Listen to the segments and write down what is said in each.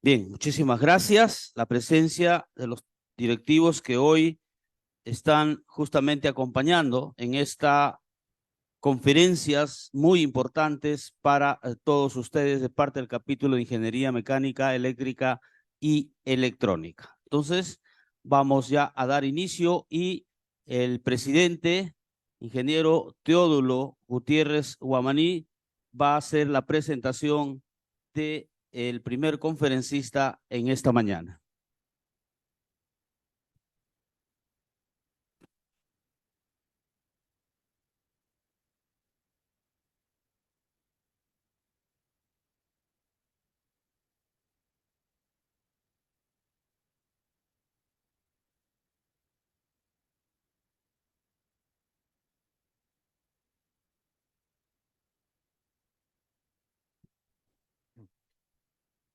Bien, muchísimas gracias. La presencia de los directivos que hoy están justamente acompañando en estas conferencias muy importantes para todos ustedes de parte del capítulo de Ingeniería Mecánica, Eléctrica y Electrónica. Entonces, vamos ya a dar inicio y el presidente, ingeniero Teodulo Gutiérrez Guamaní, va a hacer la presentación de el primer conferencista en esta mañana.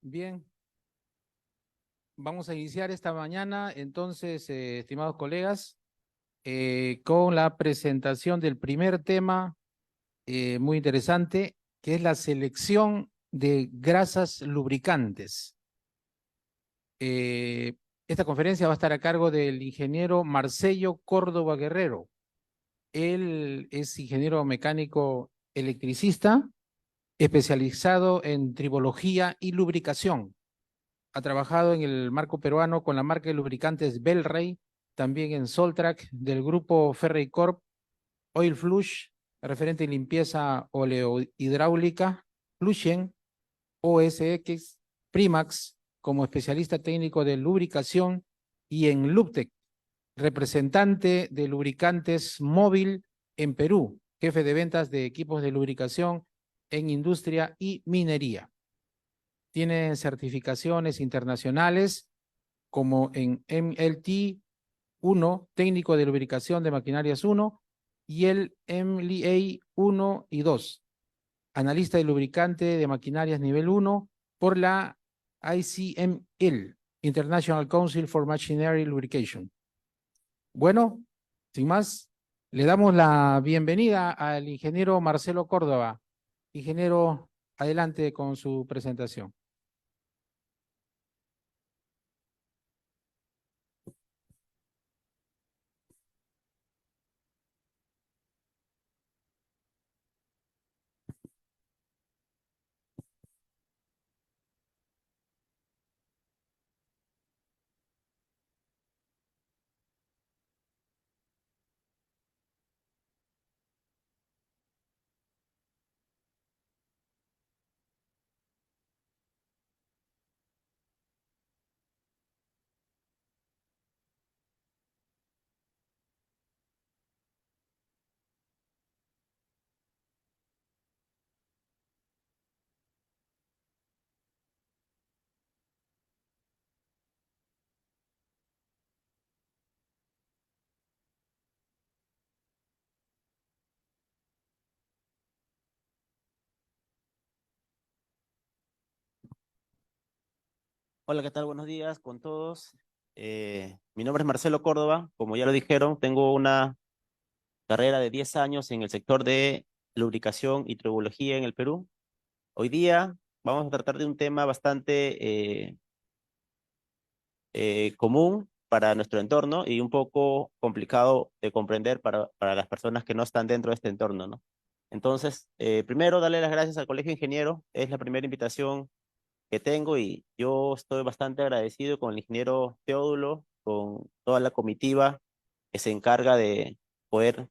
Bien, vamos a iniciar esta mañana, entonces, estimados colegas, con la presentación del primer tema muy interesante, que es la selección de grasas lubricantes. Eh, Esta conferencia va a estar a cargo del ingeniero Marcello Córdoba Guerrero. Él es ingeniero mecánico electricista, especializado en tribología y lubricación. Ha trabajado en el marco peruano con la marca de lubricantes Bellray, también en Soltrac del grupo Ferrey Corp, Oil Flush, referente en limpieza oleohidráulica, Flushen, OSX, Primax, como especialista técnico de lubricación, y en Lubtec, representante de lubricantes móvil en Perú, jefe de ventas de equipos de lubricación en industria y minería. Tiene certificaciones internacionales como en MLT 1, técnico de lubricación de maquinarias 1, y el MLA 1 y 2, analista de lubricante de maquinarias nivel 1 por la ICML, International Council for Machinery Lubrication. Bueno, sin más, le damos la bienvenida al ingeniero Marcelo Córdoba. Ingeniero, adelante con su presentación. Hola, ¿qué tal? Buenos días con todos. Mi nombre es Marcelo Córdoba. Como ya lo dijeron, tengo una carrera de 10 años en el sector de lubricación y tribología en el Perú. Hoy día vamos a tratar de un tema bastante común para nuestro entorno y un poco complicado de comprender para las personas que no están dentro de este entorno, ¿no? Entonces, primero, darle las gracias al Colegio Ingeniero. Es la primera invitación que tengo y yo estoy bastante agradecido con el ingeniero Teodulo, con toda la comitiva que se encarga de poder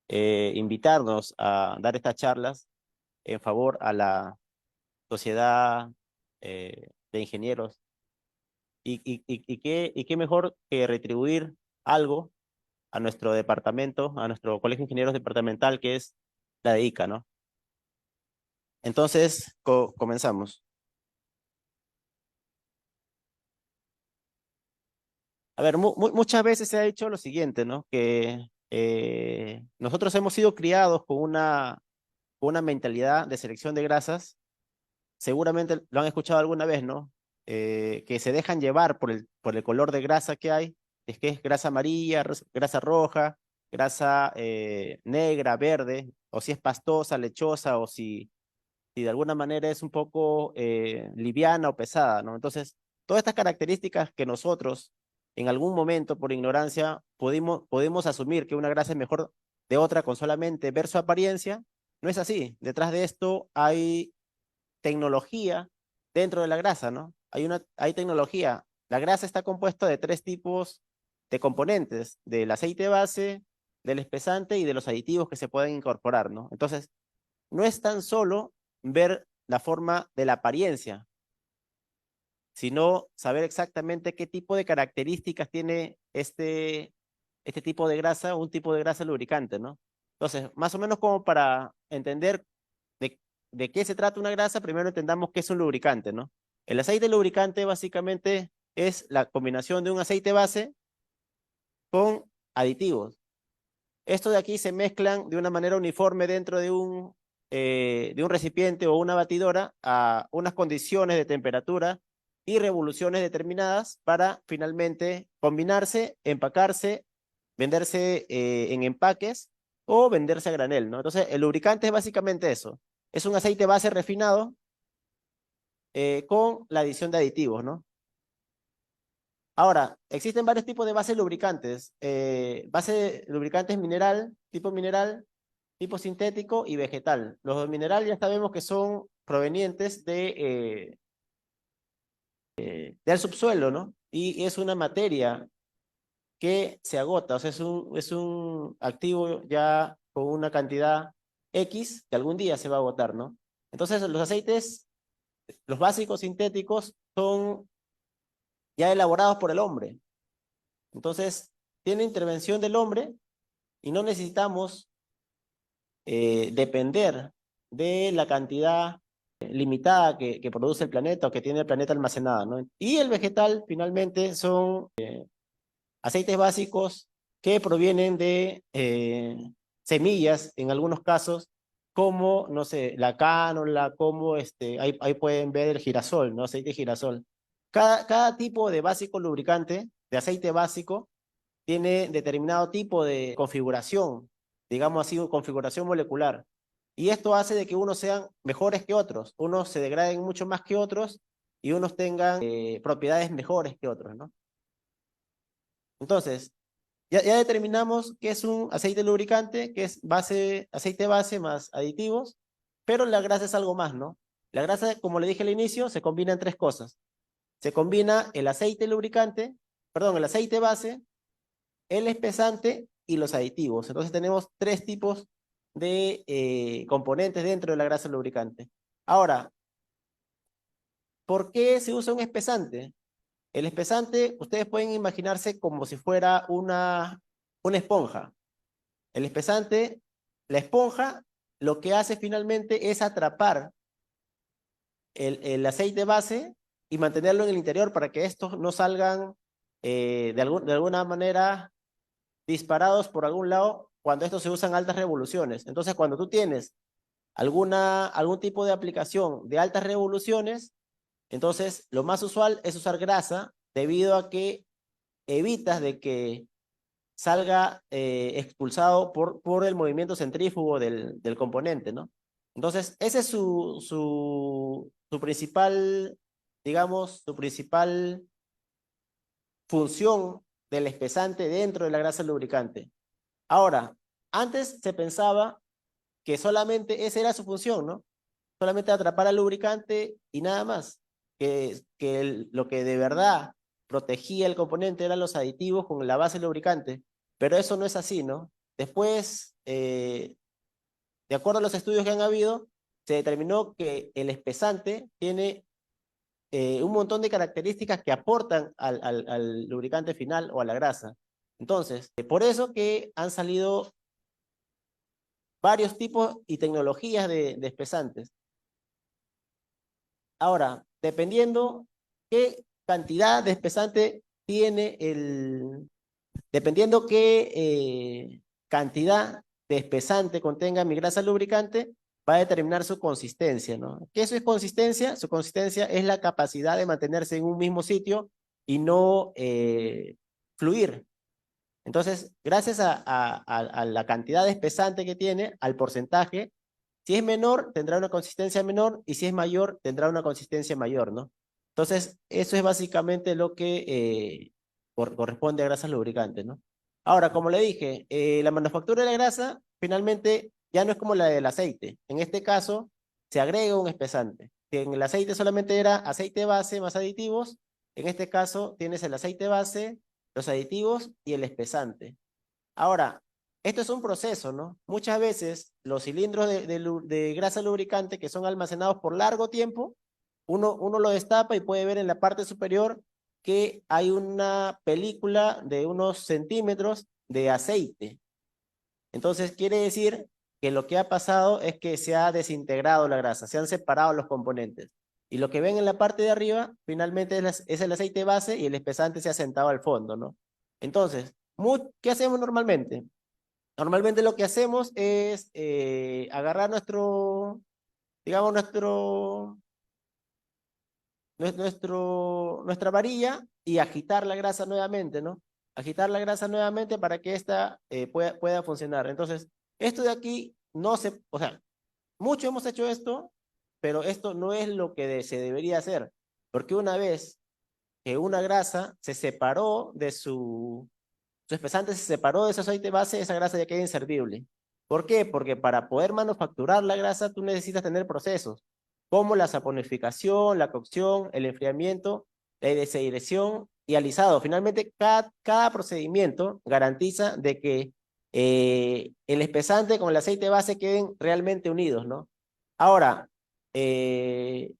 invitarnos a dar estas charlas en favor a la sociedad de ingenieros. Y qué mejor que retribuir algo a nuestro departamento, a nuestro colegio de ingenieros departamental, que es la de ICA, ¿no? Entonces, comenzamos. A ver, muchas veces se ha dicho lo siguiente, ¿no? Que nosotros hemos sido criados con una mentalidad de selección de grasas. Seguramente lo han escuchado alguna vez, ¿no? Que se dejan llevar por el color de grasa que hay. Es que es grasa amarilla, grasa roja, grasa negra, verde, o si es pastosa, lechosa, si de alguna manera es un poco liviana o pesada, ¿no? Entonces, todas estas características que nosotros en algún momento por ignorancia podemos asumir que una grasa es mejor de otra con solamente ver su apariencia, no es así. Detrás de esto hay tecnología dentro de la grasa, ¿no? Hay tecnología. La grasa está compuesta de 3 tipos de componentes: del aceite base, del espesante y de los aditivos que se pueden incorporar, ¿no? Entonces, no es tan solo ver la forma de la apariencia, sino saber exactamente qué tipo de características tiene este tipo de grasa, un tipo de grasa lubricante, ¿no? Entonces, más o menos como para entender de qué se trata una grasa, primero entendamos qué es un lubricante, ¿no? El aceite lubricante básicamente es la combinación de un aceite base con aditivos. Estos de aquí se mezclan de una manera uniforme dentro de un recipiente o una batidora a unas condiciones de temperatura y revoluciones determinadas para finalmente combinarse, empacarse, venderse en empaques o venderse a granel, ¿no? Entonces, el lubricante es básicamente eso. Es un aceite base refinado con la adición de aditivos, ¿no? Ahora, existen varios tipos de bases lubricantes. Base lubricantes mineral, tipo sintético y vegetal. Los de mineral ya sabemos que son provenientes del subsuelo, ¿no? Y es una materia que se agota, o sea, es un activo ya con una cantidad X que algún día se va a agotar, ¿no? Entonces, los aceites, los básicos sintéticos, son ya elaborados por el hombre. Entonces, tiene intervención del hombre y no necesitamos depender de la cantidad limitada que produce el planeta o que tiene el planeta almacenada, ¿no? Y el vegetal, finalmente, son aceites básicos que provienen de semillas, en algunos casos, como, no sé, la cánola, como ahí pueden ver el girasol, ¿no? Aceite de girasol. Cada tipo de básico lubricante, de aceite básico, tiene determinado tipo de configuración, digamos así, configuración molecular. Y esto hace de que unos sean mejores que otros, unos se degraden mucho más que otros y unos tengan propiedades mejores que otros, ¿no? Entonces, ya determinamos que es un aceite lubricante, que es aceite base más aditivos, pero la grasa es algo más, ¿no? La grasa, como le dije al inicio, se combina en 3 cosas. Se combina el aceite lubricante, perdón, el aceite base, el espesante y los aditivos. Entonces tenemos 3 tipos de componentes dentro de la grasa lubricante. Ahora, ¿por qué se usa un espesante? El espesante, ustedes pueden imaginarse como si fuera una esponja. El espesante, la esponja, lo que hace finalmente es atrapar el aceite base y mantenerlo en el interior para que estos no salgan de alguna manera disparados por algún lado cuando estos se usan altas revoluciones. Entonces, cuando tú tienes algún tipo de aplicación de altas revoluciones, entonces lo más usual es usar grasa debido a que evitas de que salga expulsado por el movimiento centrífugo del componente, ¿no? Entonces, ese es su principal, digamos, su principal función del espesante dentro de la grasa lubricante. Ahora, antes se pensaba que solamente esa era su función, ¿no? Solamente atrapar al lubricante y nada más. Lo que de verdad protegía el componente eran los aditivos con la base lubricante. Pero eso no es así, ¿no? Después, de acuerdo a los estudios que han habido, se determinó que el espesante tiene un montón de características que aportan al lubricante final o a la grasa. Entonces, por eso que han salido varios tipos y tecnologías de espesantes. Ahora, dependiendo qué cantidad de espesante tiene dependiendo qué cantidad de espesante contenga mi grasa lubricante, va a determinar su consistencia, ¿no? ¿Qué es su consistencia? Su consistencia es la capacidad de mantenerse en un mismo sitio y no fluir. Entonces, gracias a la cantidad de espesante que tiene, al porcentaje, Si es menor, tendrá una consistencia menor, y si es mayor, tendrá una consistencia mayor, ¿no? Entonces, eso es básicamente lo que corresponde a grasas lubricantes, ¿no? Ahora, como le dije, la manufactura de la grasa finalmente ya no es como la del aceite. En este caso, se agrega un espesante. Si en el aceite solamente era aceite base más aditivos, en este caso tienes el aceite base, los aditivos y el espesante. Ahora, esto es un proceso, ¿no? Muchas veces los cilindros de grasa lubricante que son almacenados por largo tiempo, uno lo destapa y puede ver en la parte superior que hay una película de unos centímetros de aceite. Entonces quiere decir que lo que ha pasado es que se ha desintegrado la grasa, se han separado los componentes. Y lo que ven en la parte de arriba, finalmente es el aceite base y el espesante se ha sentado al fondo, ¿no? Entonces, ¿qué hacemos normalmente? Normalmente lo que hacemos es agarrar digamos, nuestra varilla y agitar la grasa nuevamente, ¿no? Agitar la grasa nuevamente para que ésta pueda funcionar. Entonces, esto de aquí no se, o sea, mucho hemos hecho esto, pero esto no es lo que se debería hacer, porque una vez que una grasa se separó de su espesante, se separó de ese aceite base, esa grasa ya queda inservible. ¿Por qué? Porque para poder manufacturar la grasa tú necesitas tener procesos como la saponificación, la cocción, el enfriamiento, la deshidratación y alisado. Finalmente, cada procedimiento garantiza de que el espesante con el aceite base queden realmente unidos, ¿no? Ahora,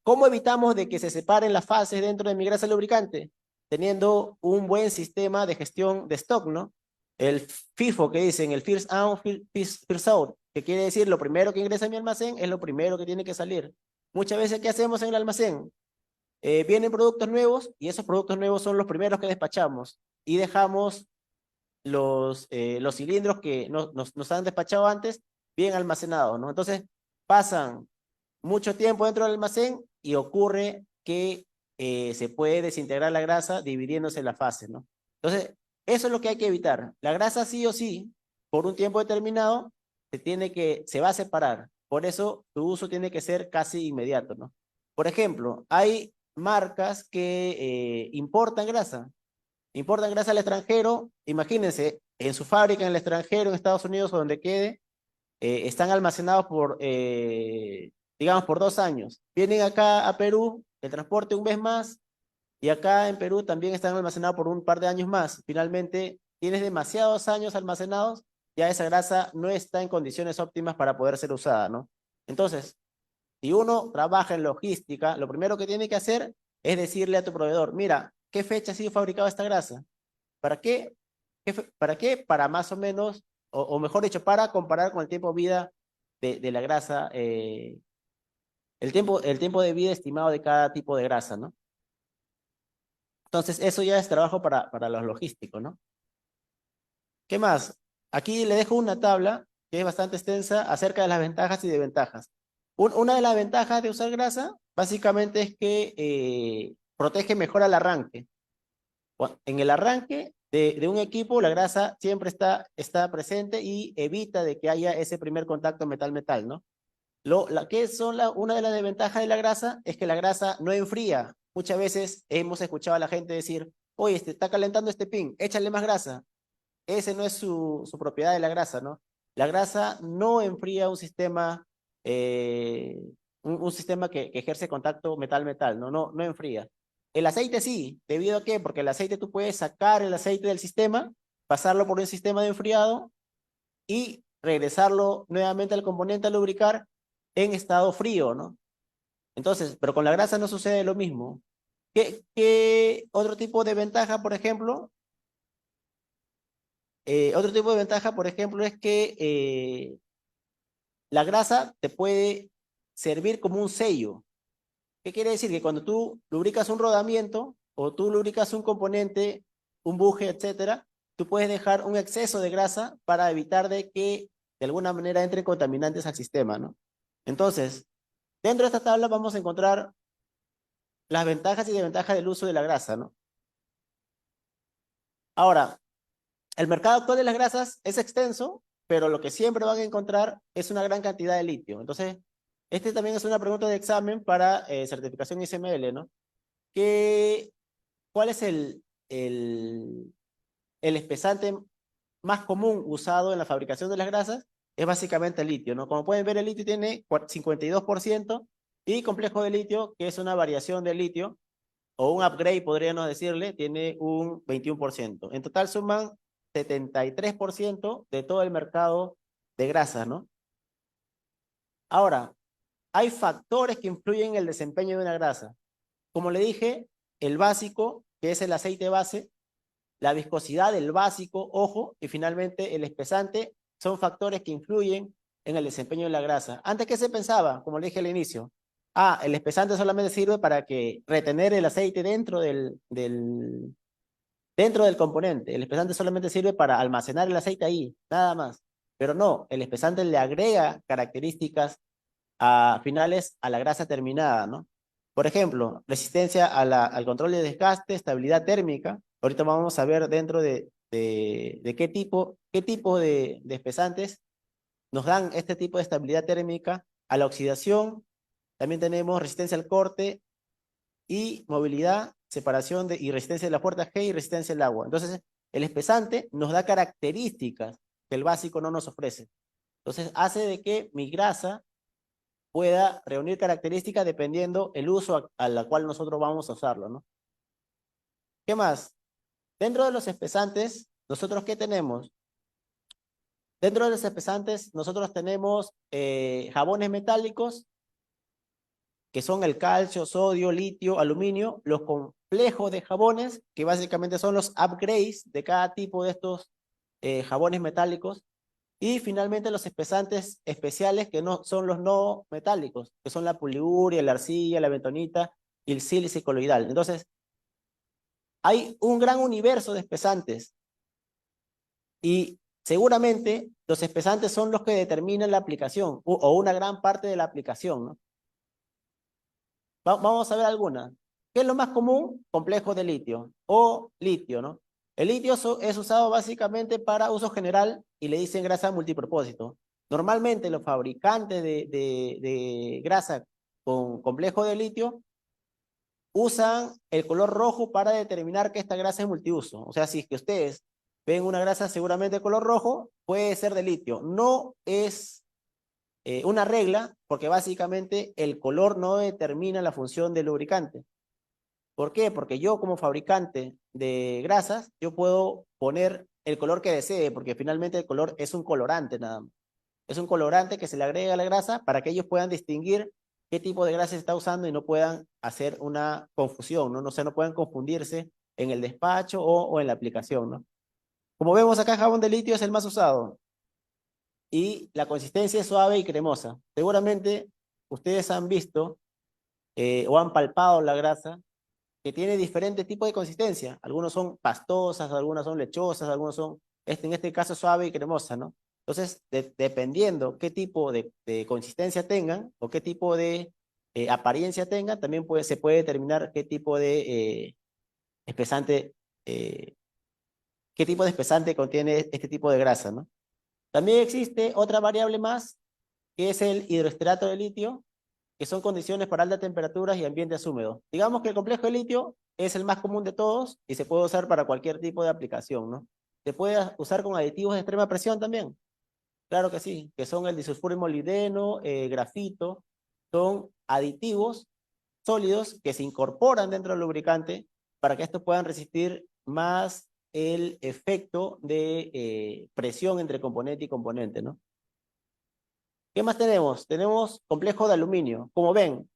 ¿cómo evitamos de que se separen las fases dentro de mi grasa lubricante? Teniendo un buen sistema de gestión de stock, ¿no? El FIFO que dicen, el First In, First Out, que quiere decir lo primero que ingresa a mi almacén es lo primero que tiene que salir. Muchas veces, ¿qué hacemos en el almacén? Vienen productos nuevos y esos productos nuevos son los primeros que despachamos y dejamos los cilindros que nos han despachado antes bien almacenados, ¿no? Entonces, pasan mucho tiempo dentro del almacén y ocurre que se puede desintegrar la grasa dividiéndose en las fases, ¿no? Entonces, eso es lo que hay que evitar. La grasa sí o sí, por un tiempo determinado, se va a separar. Por eso, tu uso tiene que ser casi inmediato, ¿no? Por ejemplo, hay marcas que importan grasa al extranjero. Imagínense, en su fábrica en el extranjero, en Estados Unidos o donde quede, están almacenados digamos, por 2 años. Vienen acá a Perú, el transporte un mes más, y acá en Perú también están almacenados por un par de años más. Finalmente, tienes demasiados años almacenados, ya esa grasa no está en condiciones óptimas para poder ser usada, ¿no? Entonces, si uno trabaja en logística, lo primero que tiene que hacer es decirle a tu proveedor, mira, ¿qué fecha ha sido fabricada esta grasa? ¿Para qué? ¿Para qué? Para más o menos, o mejor dicho, para comparar con el tiempo de vida de la grasa, el tiempo de vida estimado de cada tipo de grasa, ¿no? Entonces, eso ya es trabajo para los logísticos, ¿no? ¿Qué más? Aquí le dejo una tabla que es bastante extensa acerca de las ventajas y desventajas. Una de las ventajas de usar grasa, básicamente, es que protege mejor al arranque. En el arranque de un equipo, la grasa siempre está presente y evita de que haya ese primer contacto metal-metal, ¿no? Una de las desventajas de la grasa es que la grasa no enfría. Muchas veces hemos escuchado a la gente decir, oye, está calentando este pin, échale más grasa. Ese no es su propiedad de la grasa, ¿no? La grasa no enfría un sistema que ejerce contacto metal-metal, ¿no? No enfría. El aceite sí, ¿debido a qué? Porque el aceite tú puedes sacar el aceite del sistema, pasarlo por un sistema de enfriado y regresarlo nuevamente al componente a lubricar en estado frío, ¿no? Entonces, pero con la grasa no sucede lo mismo. ¿Qué otro tipo de ventaja, por ejemplo? Otro tipo de ventaja, por ejemplo, es que la grasa te puede servir como un sello. ¿Qué quiere decir? Que cuando tú lubricas un rodamiento o tú lubricas un componente, un buje, etcétera, tú puedes dejar un exceso de grasa para evitar de que de alguna manera entren contaminantes al sistema, ¿no? Entonces, dentro de esta tabla vamos a encontrar las ventajas y desventajas del uso de la grasa, ¿no? Ahora, el mercado actual de las grasas es extenso pero lo que siempre van a encontrar es una gran cantidad de litio. Entonces, este también es una pregunta de examen para certificación ICML, ¿no? ¿Cuál es el espesante más común usado en la fabricación de las grasas? Es básicamente el litio, ¿no? Como pueden ver, el litio tiene 52% y complejo de litio, que es una variación del litio, o un upgrade, podríamos decirle, tiene un 21%. En total suman 73% de todo el mercado de grasas, ¿no? Ahora, hay factores que influyen en el desempeño de una grasa. Como le dije, el básico, que es el aceite base, la viscosidad del básico, ojo, y finalmente el espesante, son factores que influyen en el desempeño de la grasa. Antes, ¿qué se pensaba? Como le dije al inicio. El espesante solamente sirve para retener el aceite dentro del componente. El espesante solamente sirve para almacenar el aceite ahí, nada más. Pero no, el espesante le agrega características finales a la grasa terminada, ¿no? Por ejemplo, resistencia al control de desgaste, estabilidad térmica. Ahorita vamos a ver dentro de qué tipo de espesantes nos dan este tipo de estabilidad térmica. A la oxidación, también tenemos resistencia al corte y movilidad, separación y resistencia de la puerta G y resistencia al agua. Entonces, el espesante nos da características que el básico no nos ofrece. Entonces, hace de que mi grasa pueda reunir características dependiendo el uso a la cual nosotros vamos a usarlo, ¿no? ¿Qué más? Dentro de los espesantes, ¿nosotros qué tenemos? Dentro de los espesantes, nosotros tenemos jabones metálicos, que son el calcio, sodio, litio, aluminio, los complejos de jabones, que básicamente son los upgrades de cada tipo de estos jabones metálicos, y finalmente los espesantes especiales, que no son los no metálicos, que son la poliuria, la arcilla, la bentonita y el sílice coloidal. Entonces, hay un gran universo de espesantes y seguramente los espesantes son los que determinan la aplicación o una gran parte de la aplicación, ¿no? Vamos a ver algunas. ¿Qué es lo más común? Complejo de litio o litio, ¿no? El litio es usado básicamente para uso general y le dicen grasa multipropósito. Normalmente los fabricantes de grasa con complejo de litio usan el color rojo para determinar que esta grasa es multiuso. O sea, si es que ustedes ven una grasa seguramente de color rojo, puede ser de litio. No es una regla, porque básicamente el color no determina la función del lubricante. ¿Por qué? Porque yo como fabricante de grasas, yo puedo poner el color que desee, porque finalmente el color es un colorante nada más. Es un colorante que se le agrega a la grasa para que ellos puedan distinguir qué tipo de grasa se está usando y no puedan hacer una confusión, ¿no? O sea, no puedan confundirse en el despacho o en la aplicación, ¿no? Como vemos acá, jabón de litio es el más usado y la consistencia es suave y cremosa. Seguramente ustedes han visto o han palpado la grasa que tiene diferentes tipos de consistencia. Algunos son pastosas, algunas son lechosas, algunos son, en este caso, suave y cremosa, ¿no? Entonces, dependiendo qué tipo de consistencia tengan o qué tipo de apariencia tengan, también se puede determinar qué tipo de espesante, qué tipo de espesante contiene este tipo de grasa, ¿no? También existe otra variable más, que es el hidroestrato de litio, que son condiciones para altas temperaturas y ambientes húmedos. Digamos que el complejo de litio es el más común de todos y se puede usar para cualquier tipo de aplicación, ¿no? Se puede usar con aditivos de extrema presión también. Claro que sí, que son el disulfuro de molibdeno, grafito, son aditivos sólidos que se incorporan dentro del lubricante para que estos puedan resistir más el efecto de presión entre componente y componente, ¿no? ¿Qué más tenemos? Tenemos complejo de aluminio. Como ven,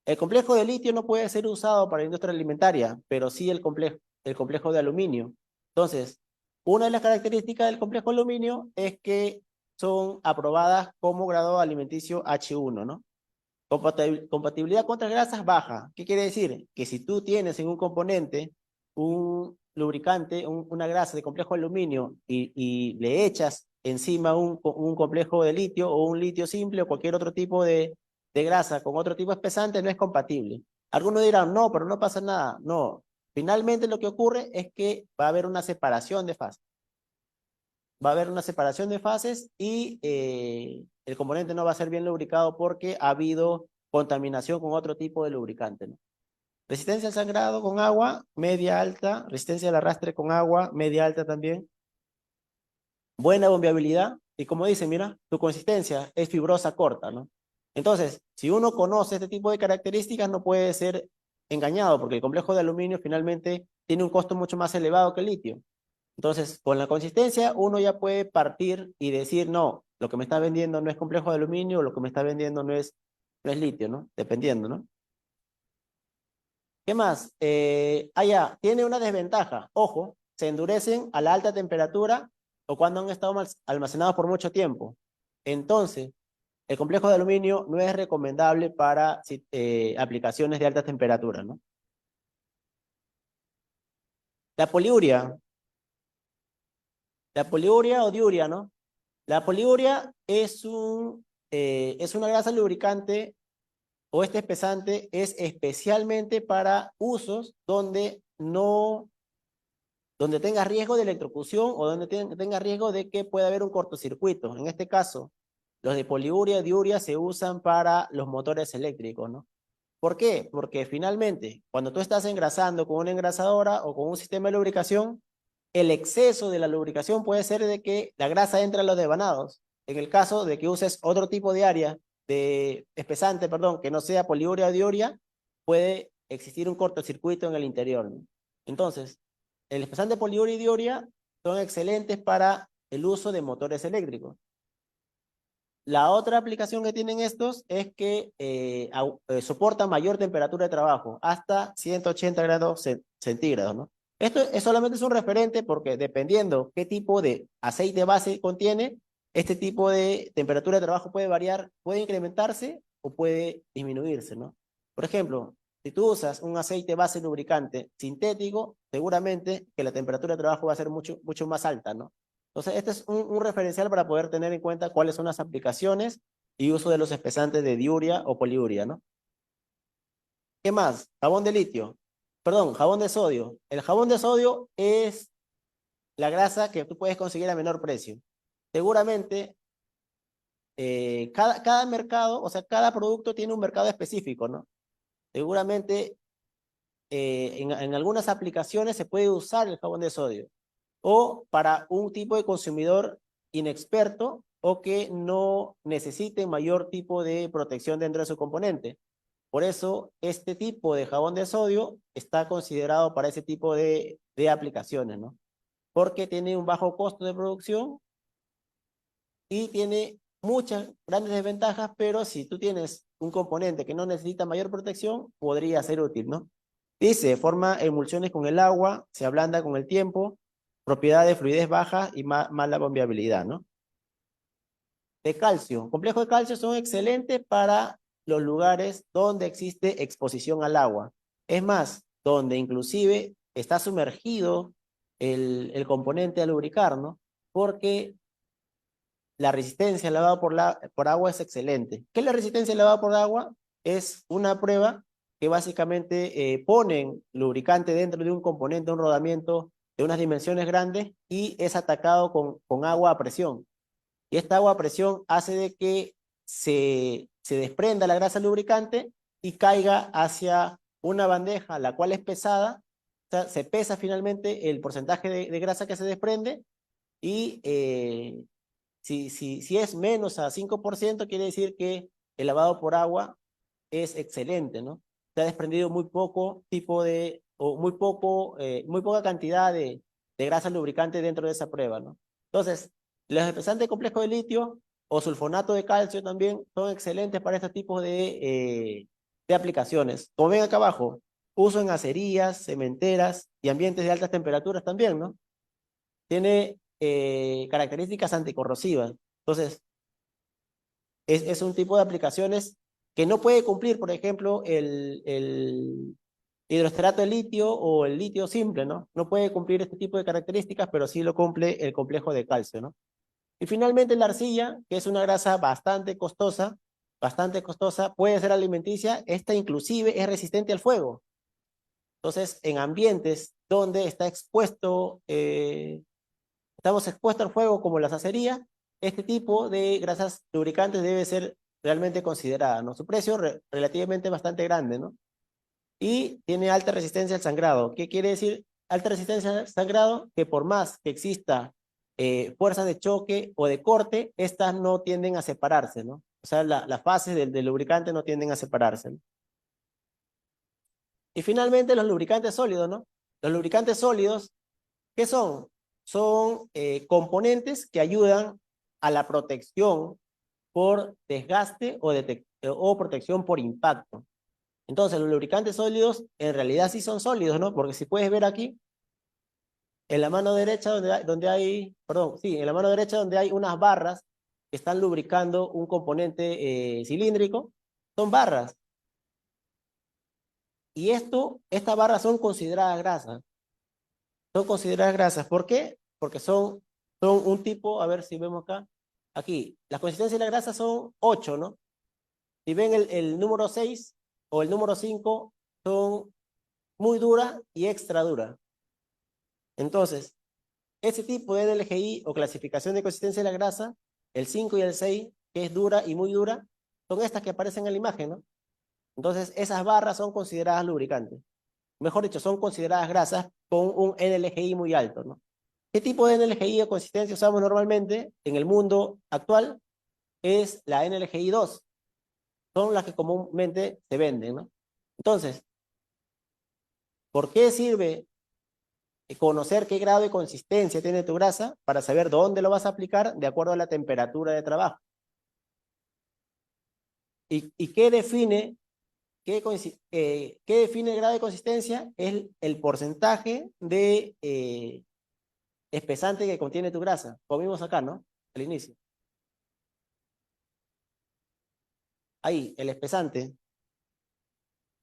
el complejo de litio no puede ser usado para la industria alimentaria, pero sí el complejo de aluminio. Entonces, una de las características del complejo de aluminio es que son aprobadas como grado alimenticio H1, ¿no? Compatibilidad contra grasas baja. ¿Qué quiere decir? Que si tú tienes en un componente un lubricante, una grasa de complejo de aluminio y le echas encima un complejo de litio o un litio simple o cualquier otro tipo de grasa con otro tipo de espesante, no es compatible. Algunos dirán, no, pero no pasa nada. No, finalmente lo que ocurre es que va a haber una separación de fase. va a haber una separación de fases y el componente no va a ser bien lubricado porque ha habido contaminación con otro tipo de lubricante, ¿no? Resistencia al sangrado con agua, media alta. Resistencia al arrastre con agua, media alta también. Buena bombeabilidad. Y como dice, mira, tu consistencia es fibrosa corta, ¿no? Entonces, si uno conoce este tipo de características, no puede ser engañado, porque el complejo de aluminio finalmente tiene un costo mucho más elevado que el litio. Entonces, con la consistencia, uno ya puede partir y decir, no, lo que me está vendiendo no es complejo de aluminio, o lo que me está vendiendo no es litio, ¿no? Dependiendo, ¿no? ¿Qué más? Ya, tiene una desventaja. Ojo, se endurecen a la alta temperatura o cuando han estado almacenados por mucho tiempo. Entonces, el complejo de aluminio no es recomendable para aplicaciones de alta temperatura, ¿no? La poliuria. La poliuria o diuria, ¿no? La poliuria es una grasa lubricante o este espesante es especialmente para usos donde donde tenga riesgo de electrocución o donde tenga riesgo de que pueda haber un cortocircuito. En este caso, los de poliuria y diuria se usan para los motores eléctricos, ¿no? ¿Por qué? Porque finalmente, cuando tú estás engrasando con una engrasadora o con un sistema de lubricación, el exceso de la lubricación puede ser de que la grasa entre a los desvanados. En el caso de que uses otro tipo de área de espesante, perdón, que no sea poliuria o diuria, puede existir un cortocircuito en el interior, ¿no? Entonces, el espesante poliuria y diuria son excelentes para el uso de motores eléctricos. La otra aplicación que tienen estos es que soportan mayor temperatura de trabajo, hasta 180 grados centígrados, ¿no? Esto solamente es un referente porque dependiendo qué tipo de aceite base contiene, este tipo de temperatura de trabajo puede variar, puede incrementarse o puede disminuirse, ¿no? Por ejemplo, si tú usas un aceite base lubricante sintético, seguramente que la temperatura de trabajo va a ser mucho más alta, ¿no? Entonces, este es un referencial para poder tener en cuenta cuáles son las aplicaciones y uso de los espesantes de diuria o poliuria, ¿no? ¿Qué más? Jabón de litio. Perdón, jabón de sodio. El jabón de sodio es la grasa que tú puedes conseguir a menor precio. Seguramente, cada mercado, o sea, cada producto tiene un mercado específico, ¿no? Seguramente, en algunas aplicaciones se puede usar el jabón de sodio. O para un tipo de consumidor inexperto o que no necesite mayor tipo de protección dentro de su componente. Por eso, este tipo de jabón de sodio está considerado para ese tipo de aplicaciones, ¿no? Porque tiene un bajo costo de producción y tiene muchas grandes desventajas, pero si tú tienes un componente que no necesita mayor protección, podría ser útil, ¿no? Dice, forma emulsiones con el agua, se ablanda con el tiempo, propiedad de fluidez baja y mala bombeabilidad, ¿no? De calcio. Complejos de calcio son excelentes para los lugares donde existe exposición al agua. Es más, donde inclusive está sumergido el componente a lubricar, ¿no? Porque la resistencia al lavado por agua es excelente. ¿Qué es la resistencia al lavado por agua? Es una prueba que básicamente ponen lubricante dentro de un componente, un rodamiento de unas dimensiones grandes y es atacado con agua a presión. Y esta agua a presión hace de que se desprenda la grasa lubricante y caiga hacia una bandeja, la cual es pesada. O sea, se pesa finalmente el porcentaje de grasa que se desprende y si es menos a 5%, quiere decir que el lavado por agua es excelente, ¿no? Se ha desprendido muy poco tipo o muy poca cantidad de grasa lubricante dentro de esa prueba, ¿no? Entonces, los espesantes complejos de litio o sulfonato de calcio también son excelentes para este tipo de aplicaciones. Como ven acá abajo, uso en acerías, cementeras y ambientes de altas temperaturas también, ¿no? Tiene características anticorrosivas. Entonces, es un tipo de aplicaciones que no puede cumplir, por ejemplo, el hidroxirato de litio o el litio simple, ¿no? No puede cumplir este tipo de características, pero sí lo cumple el complejo de calcio, ¿no? Y finalmente la arcilla, que es una grasa bastante costosa, puede ser alimenticia, esta inclusive es resistente al fuego. Entonces, en ambientes donde está expuesto estamos expuestos al fuego como las acerías, este tipo de grasas lubricantes debe ser realmente considerada, ¿no? Su precio relativamente bastante grande, ¿no? Y tiene alta resistencia al sangrado. ¿Qué quiere decir alta resistencia al sangrado? Que por más que exista fuerzas de choque o de corte, estas no tienden a separarse, ¿no? O sea, las fases del lubricante no tienden a separarse, ¿no? Y finalmente los lubricantes sólidos, ¿no? Los lubricantes sólidos, ¿qué son? Son componentes que ayudan a la protección por desgaste o protección por impacto. Entonces, los lubricantes sólidos en realidad sí son sólidos, ¿no? Porque si puedes ver aquí, en la mano derecha en la mano derecha donde hay unas barras que están lubricando un componente cilíndrico, son barras. Y estas barras son consideradas grasas. Son consideradas grasas. ¿Por qué? Porque son un tipo, a ver si vemos acá, aquí, la consistencia de la grasa son 8, ¿no? Si ven el número 6 o el número 5, son muy dura y extra dura. Entonces, ese tipo de NLGI o clasificación de consistencia de la grasa, el 5 y el 6, que es dura y muy dura, son estas que aparecen en la imagen, ¿no? Entonces, esas barras son consideradas lubricantes. Mejor dicho, son consideradas grasas con un NLGI muy alto, ¿no? ¿Qué tipo de NLGI o consistencia usamos normalmente en el mundo actual? Es la NLGI 2. Son las que comúnmente se venden, ¿no? Entonces, ¿por qué sirve conocer qué grado de consistencia tiene tu grasa? Para saber dónde lo vas a aplicar de acuerdo a la temperatura de trabajo. ¿Y qué define el grado de consistencia? Es el porcentaje de espesante que contiene tu grasa. Como vimos acá, ¿no? Al inicio. Ahí, el espesante.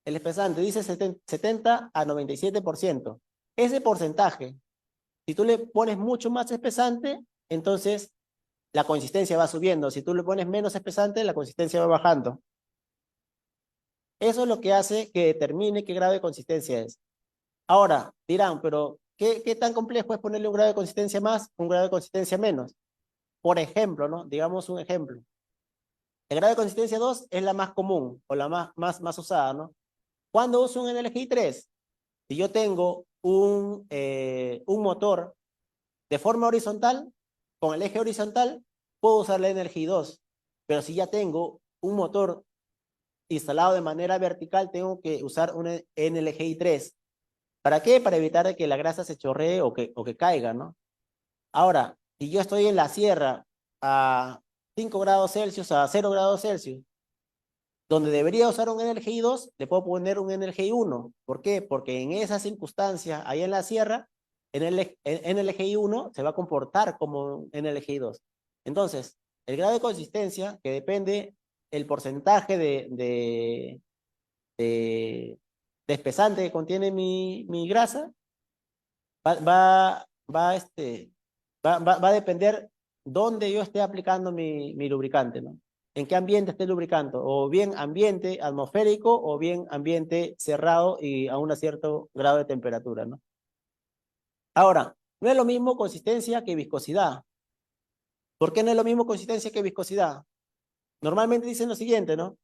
El espesante dice 70 a 97%. Ese porcentaje, si tú le pones mucho más espesante, entonces la consistencia va subiendo. Si tú le pones menos espesante, la consistencia va bajando. Eso es lo que hace que determine qué grado de consistencia es. Ahora, dirán, pero ¿qué tan complejo es ponerle un grado de consistencia más, un grado de consistencia menos? Por ejemplo, ¿no? Digamos un ejemplo. El grado de consistencia 2 es la más común o la más usada, ¿no? ¿Cuándo uso un NLGI 3? Si yo tengo un motor de forma horizontal, con el eje horizontal, puedo usar la NLGI 2. Pero si ya tengo un motor instalado de manera vertical, tengo que usar un NLGI 3. ¿Para qué? Para evitar que la grasa se chorree o que caiga, ¿no? Ahora, si yo estoy en la sierra a 5 grados Celsius, a 0 grados Celsius, donde debería usar un NLGI 2, le puedo poner un NLGI 1. ¿Por qué? Porque en esas circunstancias, ahí en la sierra, NLGI 1 se va a comportar como un NLGI 2. Entonces, el grado de consistencia, que depende el porcentaje de espesante que contiene mi grasa, va a depender dónde yo esté aplicando mi lubricante, ¿no? En qué ambiente esté lubricando, o bien ambiente atmosférico, o bien ambiente cerrado y a un cierto grado de temperatura, ¿no? Ahora, no es lo mismo consistencia que viscosidad. ¿Por qué no es lo mismo consistencia que viscosidad? Normalmente dicen lo siguiente, ¿no?